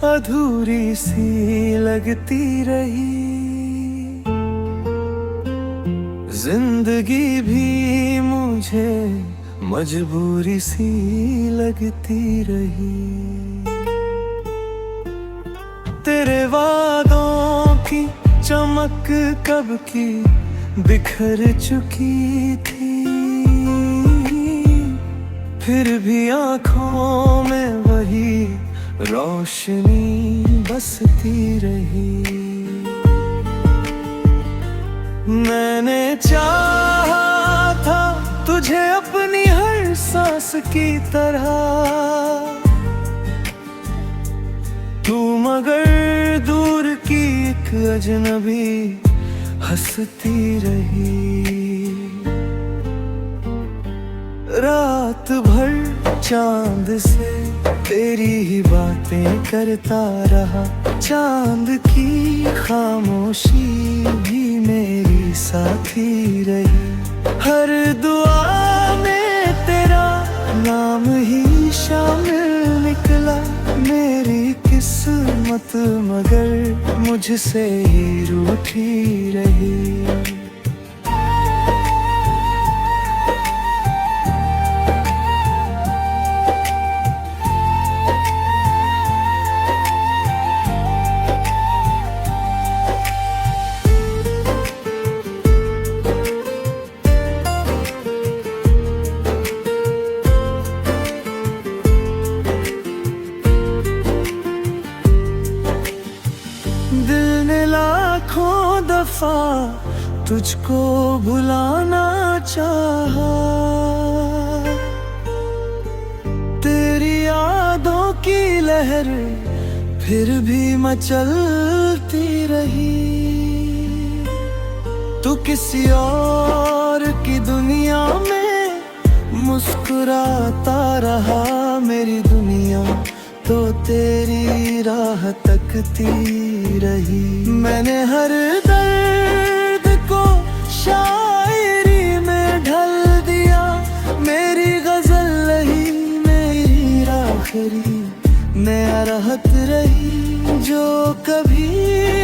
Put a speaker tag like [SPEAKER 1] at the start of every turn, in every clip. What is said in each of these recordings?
[SPEAKER 1] अधूरी सी लगती रही। जिंदगी भी मुझे मजबूरी सी लगती रही। तेरे वादों की चमक कब की बिखर चुकी थी, फिर भी आँखों में वही रोशनी बसती रही। मैंने चाहा था तुझे अपनी हर सांस की तरह, तू मगर दूर की एक अजनबी हंसती रही। रात भर चांद से तेरी ही बातें करता रहा, चांद की खामोशी भी मेरी साथी रही। हर दुआ में तेरा नाम ही शामिल निकला, मेरी किस्मत मगर मुझसे ही रूठी रही। लाखों दफा तुझको भुलाना चाहा, तेरी यादों की लहर फिर भी मचलती रही। तू किसी और की दुनिया में मुस्कुराता रहा, मेरी दुनिया तो तेरी राह तकती रही। मैंने हर दर्द को शायरी में ढल दिया, मेरी गजल रही मेरी आखिरी नया राहत रही। जो कभी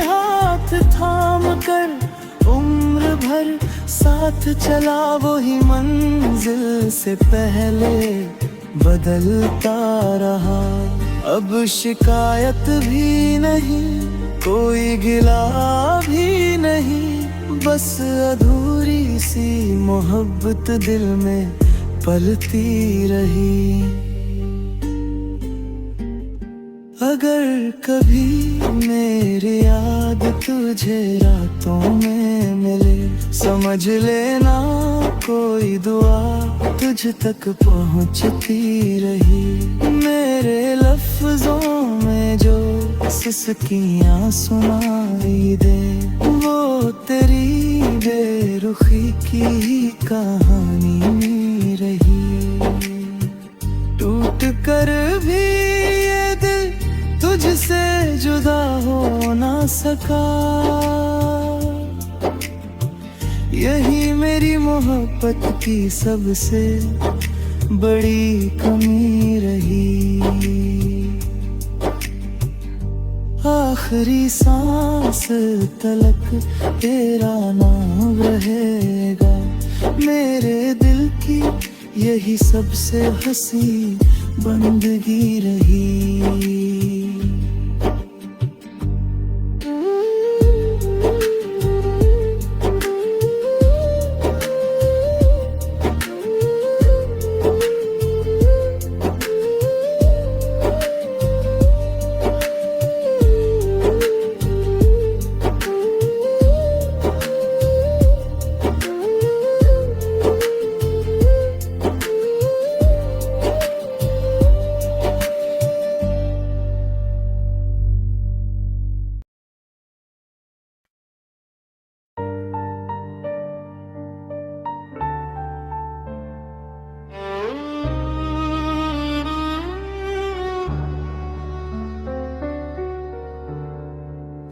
[SPEAKER 1] हाथ थाम कर उम्र भर साथ चला, वही मंजिल से पहले बदलता रहा। अब शिकायत भी नहीं, कोई गिला भी नहीं, बस अधूरी सी मोहब्बत दिल में पलती रही। अगर कभी मेरी याद तुझे रातों में मिले, समझ लेना कोई दुआ तुझ तक पहुंचती रही। मेरे लफ्जों में जो सिसकियां सुनाई दे, वो तेरी बेरुखी की कहानी रही। टूट कर भी ये दिल तुझसे जुदा हो ना सका, यही मेरी मोहब्बत की सबसे बड़ी कमी रही। आखिरी सांस तलक तेरा नाम रहेगा, मेरे दिल की यही सबसे हंसी बंदगी रही।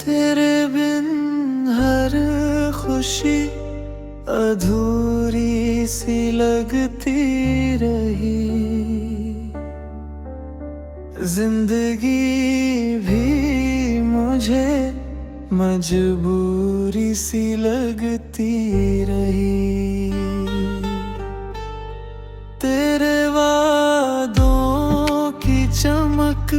[SPEAKER 1] तेरे बिन हर खुशी अधूरी सी लगती रही। जिंदगी भी मुझे मजबूरी सी लगती रही। तेरे वादों की चमक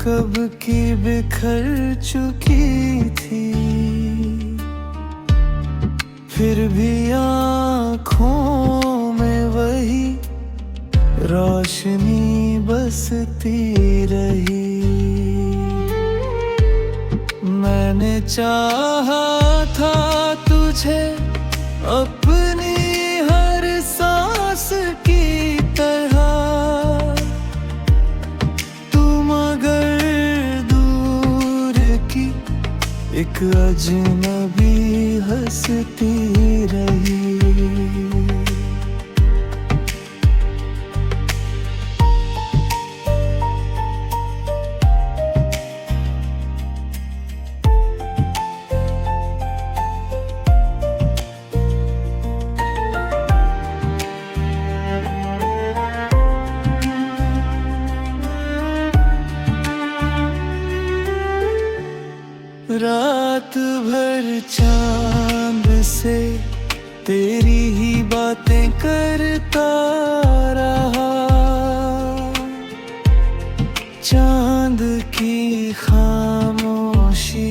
[SPEAKER 1] कब की बिखर चुकी थी, फिर भी आँखों में वही रोशनी बसती रही। मैंने चाहा था तुझे अपनी हर सांस की तरह, तू मगर दूर की एक अजनबी हंसती रही। रात भर चांद से तेरी ही बातें करता रहा, चांद की खामोशी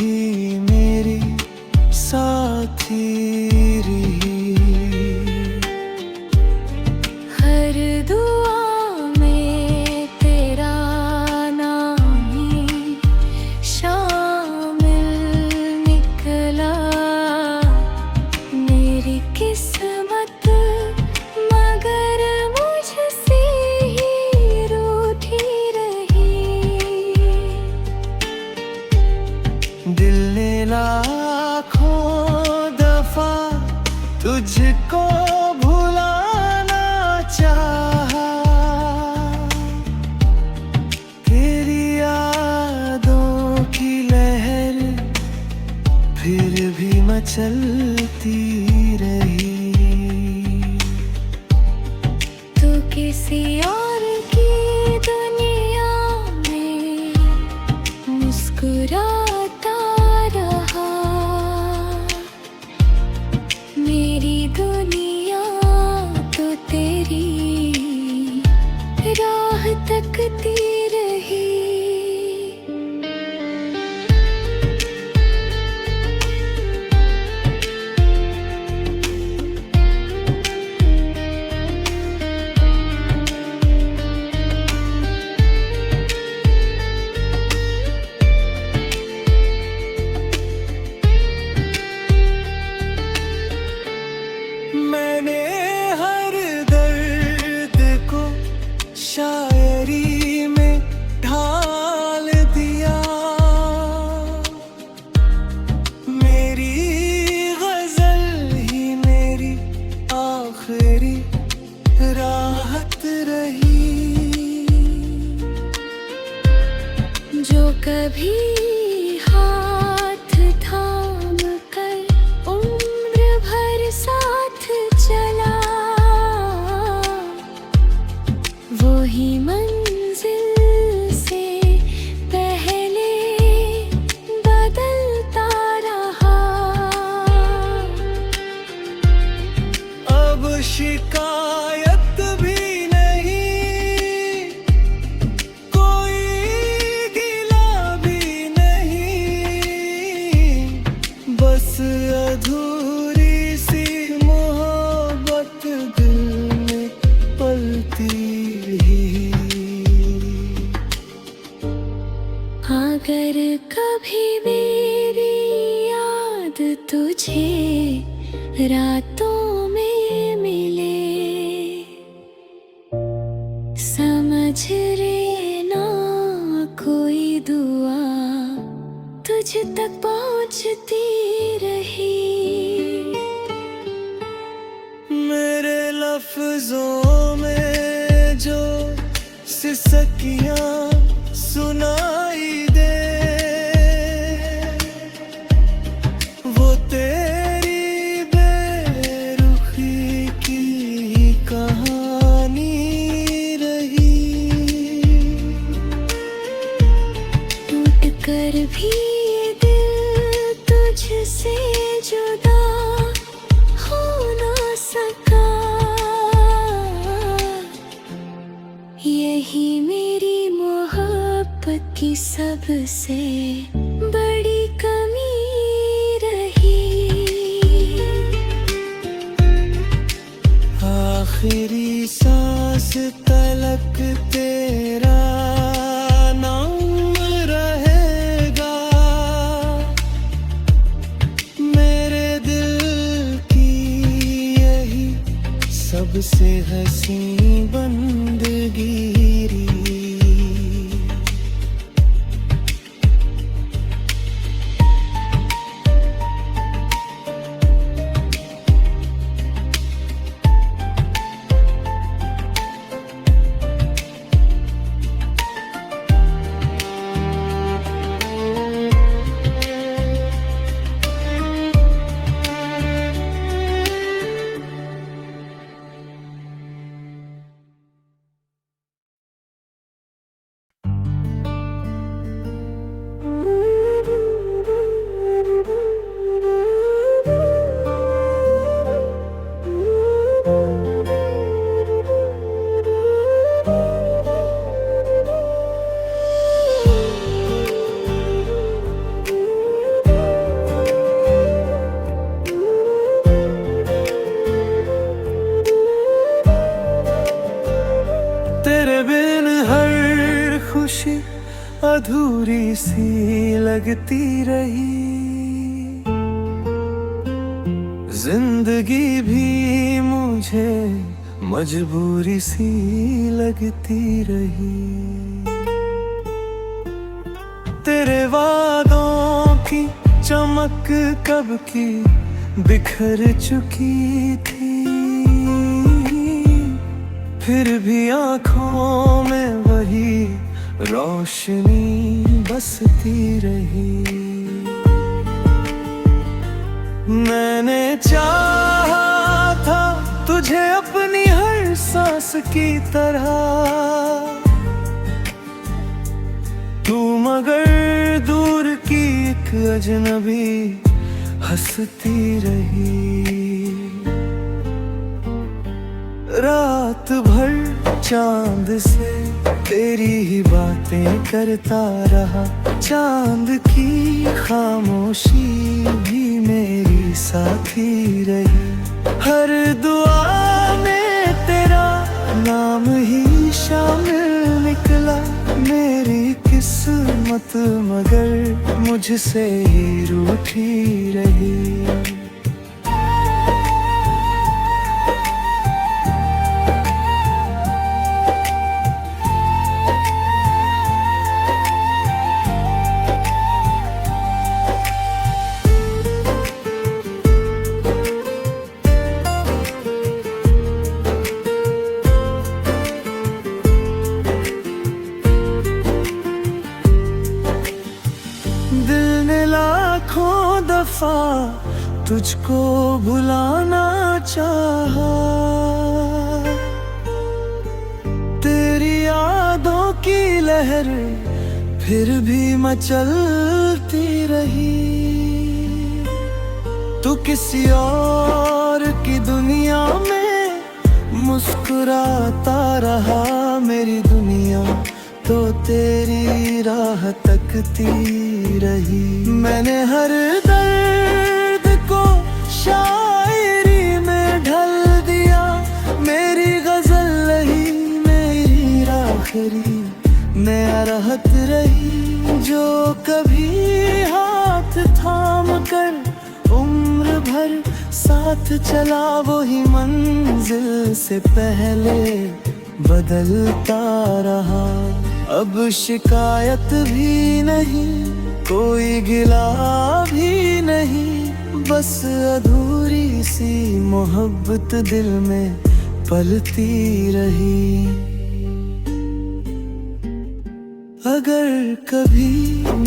[SPEAKER 1] भी मेरी साथी रही।
[SPEAKER 2] हर दुआ में तेरा नाम ही मेरी किस्मत मगर मुझसे ही रूठी रही।
[SPEAKER 1] दिल ने लाखों दफा तुझको भुलाना चाहा, तेरी यादों की लहर फिर भी मचलती रही।
[SPEAKER 2] तू किसी और की दुनिया में मुस्कुराता रहा, मेरी दुनिया तो तेरी राह तकती रही।
[SPEAKER 1] मैंने हर दर्द को शायरी में ढाल दिया, मेरी गजल ही मेरी आखिरी राहत रही।
[SPEAKER 2] जो कभी हाथ थाम कर उम्र भर साथ चला, वो ही मंजिल से पहले बदलता रहा।
[SPEAKER 1] अब शिकायत भी नहीं, कोई गिला भी नहीं, बस अधूरी सी मोहब्बत दिल में पलती रही।
[SPEAKER 2] अगर कभी मेरी याद तुझे रातों में मिले, समझ लेना कोई दुआ तुझ तक पहुंचती रही।
[SPEAKER 1] मेरे लफ्जों में जो सिसकियां सुनाई दे, वो तेरी बेरुखी की कहानी रही।
[SPEAKER 2] कर भी ये दिल तुझसे जुदा हो ना सका। यही मेरी मोहब्बत की सबसे बड़ी कमी रही।
[SPEAKER 1] आखिरी सांस तलक तेरा नाम रहेगा मेरे दिल की, यही सबसे हसी बंदगी। तेरे बिन हर खुशी अधूरी सी लगती रही, जिंदगी भी मुझे मजबूरी सी लगती रही। तेरे वादों की चमक कब की बिखर चुकी थी, फिर भी आँखों में वही रोशनी बसती रही। मैंने चाहा था तुझे अपनी हर सांस की तरह, तू मगर दूर की एक अजनबी हंसती रही। रात भर चांद से तेरी ही बातें करता रहा, चांद की खामोशी भी मेरी साथी रही। हर दुआ में तेरा नाम ही शामिल निकला, मेरी किस्मत मगर मुझसे ही रूठी रही। लाखों दफा तुझको भुलाना चाहा, तेरी यादों की लहर फिर भी मचलती रही। तू किसी और की दुनिया में मुस्कुराता रहा, मेरी दुनिया तो तेरी राह तकती रही। मैंने हर दर्द को शायरी में ढल दिया, मेरी गजल रही मेरी आखिरी मैं राहत रही। जो कभी हाथ थाम कर उम्र भर साथ चला, वही मंजिल से पहले बदलता रहा। अब शिकायत भी नहीं, कोई गिला भी नहीं, बस अधूरी सी मोहब्बत दिल में पलती रही। अगर कभी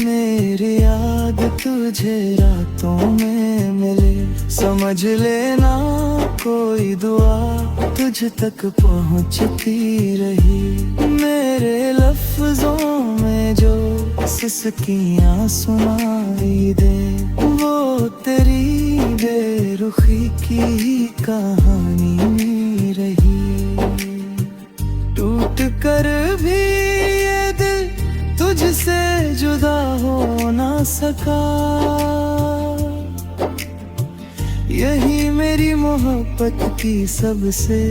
[SPEAKER 1] मेरी याद तुझे रातों में मिले, समझ लेना कोई दुआ तुझ तक पहुंचती रही। मेरे लफ्जों में जो सिसकियां सुनाई दे। वो तेरी बेरुखी की ही कहानी रही। टूट कर भी ये दिल तुझसे जुदा हो ना सका। यही मेरी मोहब्बत की सबसे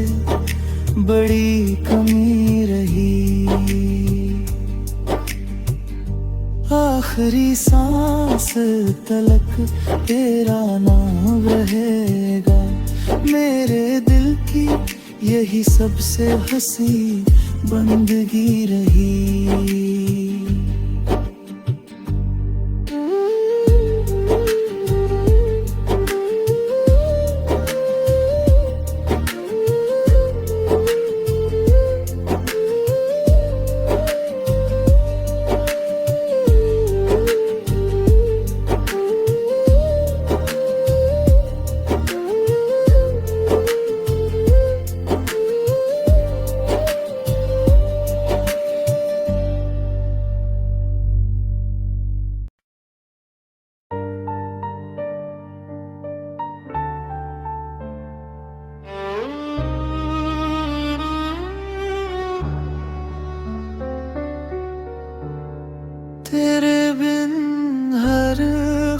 [SPEAKER 1] बड़ी कमी रही। आखिरी सांस तलक तेरा नाम रहेगा मेरे दिल की। यही सबसे हंसी बंदगी रही। तेरे बिन हर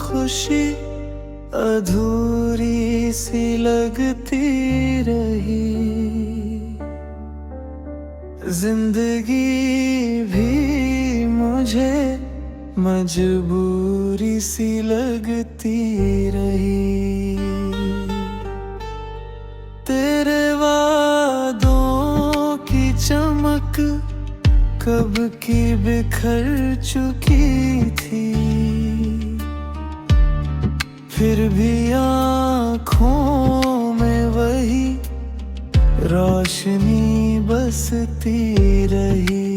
[SPEAKER 1] खुशी अधूरी सी लगती रही। जिंदगी भी मुझे मजबूरी सी लगती रही। तेरे वादों की चमक कब की बिखर चुकी थी। फिर भी आँखों में वही रोशनी बसती रही।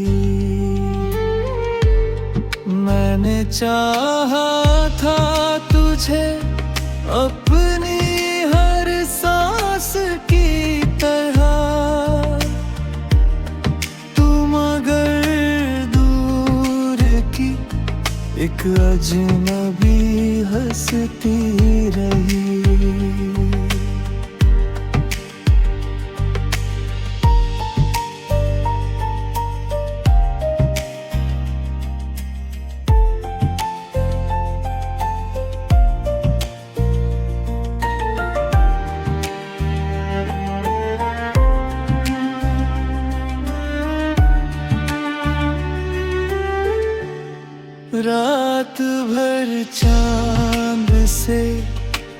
[SPEAKER 1] मैंने चाहा था तुझे अपनी हर सांस की तरह। एक अजनबी हंसती रही। रात भर चांद से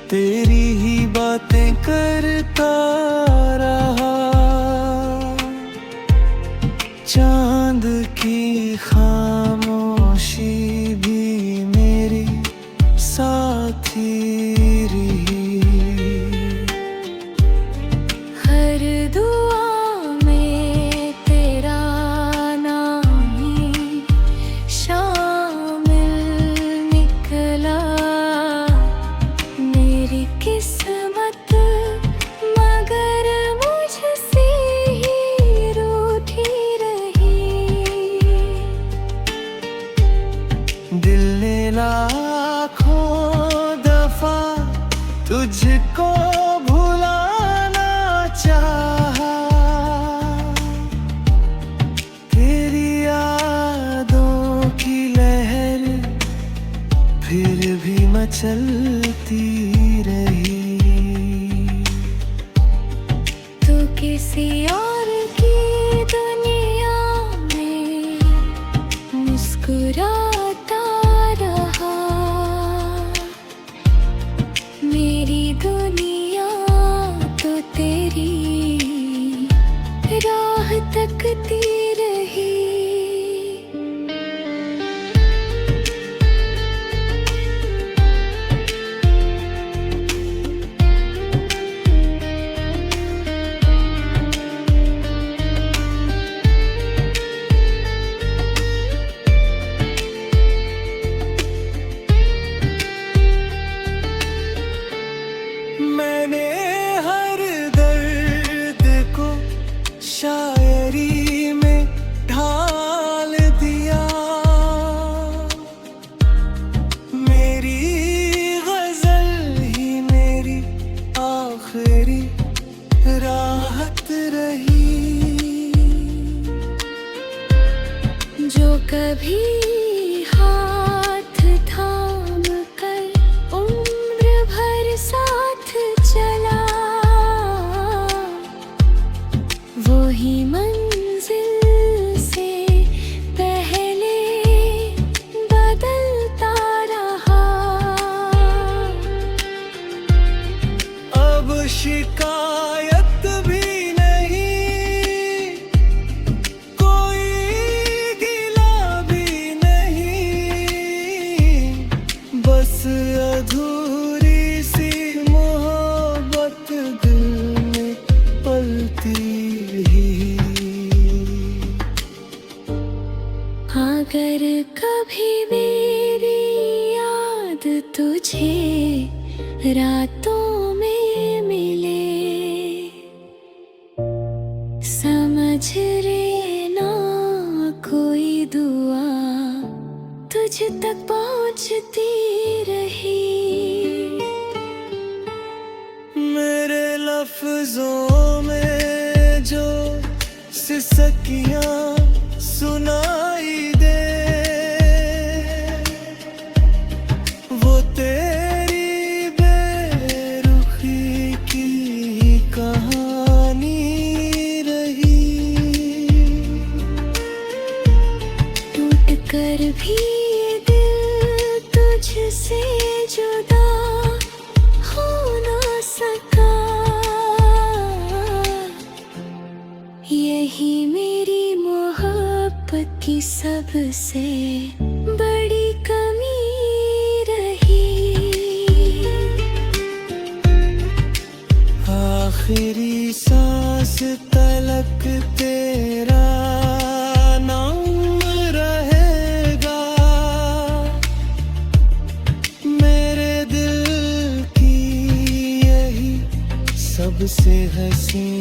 [SPEAKER 1] तेरी ही बातें करता रहा। चांद की खामोशी भी मेरी साथी रही।
[SPEAKER 2] हर दुआ में तेरा नाम ही शामिल निकला। मेरी किस्मत मगर मुझसे ही रूठी रही।
[SPEAKER 1] दिल ने लाखों दफा तुझको भुलाना चाहा। तेरी यादों की लहर फिर भी मचलती रही।
[SPEAKER 2] तू किसी और की दुनिया में मुस्कुराता रहा। मेरी दुनिया तो तेरी राह तकती रही। कभी मेरी याद तुझे रातों में मिले, समझ रे ना कोई दुआ तुझ तक पहुंचती रही।
[SPEAKER 1] मेरे लफ्जों में जो सिसकियां सुनाई दे, वो तेरी बेरुखी की कहानी रही।
[SPEAKER 2] टूट कर भी ये दिल तुझसे जुदा हो ना सका, यही मेरी मोहब्बत की सबसे बड़ी कमी रही।
[SPEAKER 1] आखिरी सांस तलक तेरा नाम रहेगा, मेरे दिल की यही सबसे हसीन